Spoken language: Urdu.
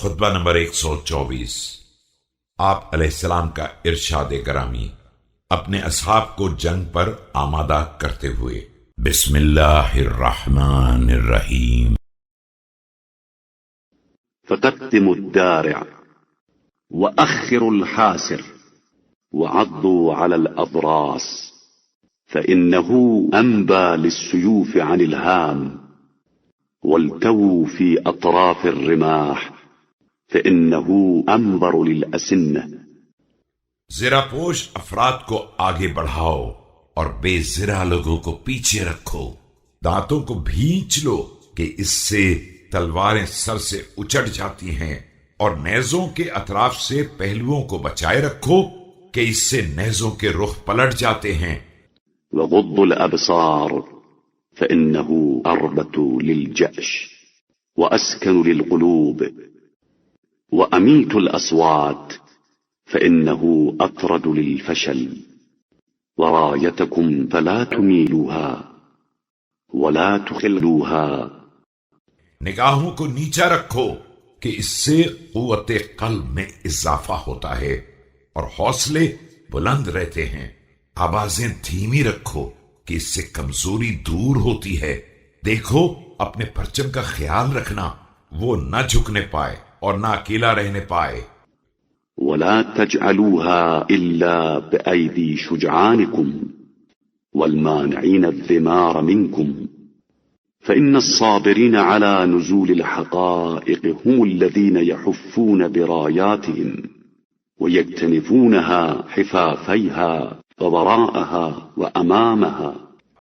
خطبہ نمبر 124۔ آپ علیہ السلام کا ارشاد گرامی اپنے اصحاب کو جنگ پر آمادہ کرتے ہوئے، بسم اللہ الرحمن الرحیم۔ فقدموا الدارع وأخروا الحاسر وعضوا على الأضراس فإنه أنبى للسيوف عن الهام والتووا في أطراف الرماح فإنه أنبر للأسنة۔ زرہ پوش افراد کو آگے بڑھاؤ اور بے زرہ لوگوں کو پیچھے رکھو، دانتوں کو بھینچ لو کہ اس سے تلواریں سر سے اچٹ جاتی ہیں، اور نیزوں کے اطراف سے پہلوؤں کو بچائے رکھو کہ اس سے نیزوں کے رخ پلٹ جاتے ہیں۔ وغضوا الأبصار فإنه أربت للجأش وأسكن للقلوب وأميت الأصوات فإنه أطرد للفشل ورايتكم فلا تميلوها ولا تخلوها۔ نگاہوں کو نیچا رکھو کہ اس سے قوت قلب میں اضافہ ہوتا ہے اور حوصلے بلند رہتے ہیں، آوازیں دھیمی رکھو کہ اس سے کمزوری دور ہوتی ہے۔ دیکھو اپنے پرچم کا خیال رکھنا، وہ نہ جھکنے پائے اور نہ اکیلا رہنے پائے۔ ولا تجعلوها إلا بأيدي شجعانكم والمانعين الذمار منكم فإن الصابرين على نزول الحقائق هم الذين يحفون براياتهم ويكتنفونها حفافيها ووراءها وأمامها